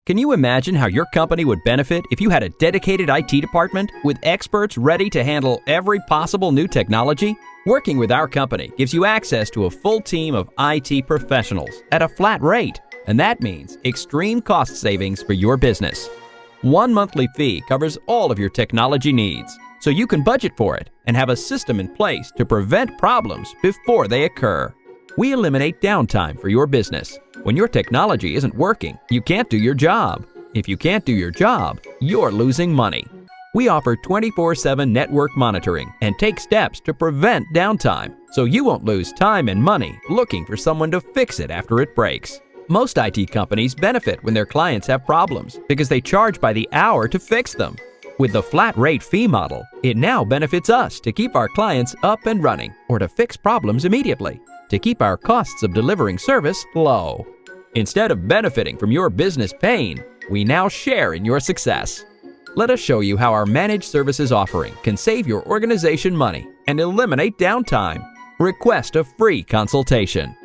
Can you imagine how your company would benefit if you had a dedicated IT department with experts ready to handle every possible new technology? Working with our company gives you access to a full team of IT professionals at a flat rate, and that means extreme cost savings for your business. One monthly fee covers all of your technology needs, so you can budget for it and have a system in place to prevent problems before they occur. We eliminate downtime for your business. When your technology isn't working, you can't do your job. If you can't do your job, you're losing money. We offer 24/7 network monitoring and take steps to prevent downtime, so you won't lose time and money looking for someone to fix it after it breaks. Most IT companies benefit when their clients have problems because they charge by the hour to fix them. With the flat rate fee model, it now benefits us to keep our clients up and running or to fix problems immediately, to keep our costs of delivering service low. Instead of benefiting from your business pain, we now share in your success. Let us show you how our managed services offering can save your organization money and eliminate downtime. Request a free consultation.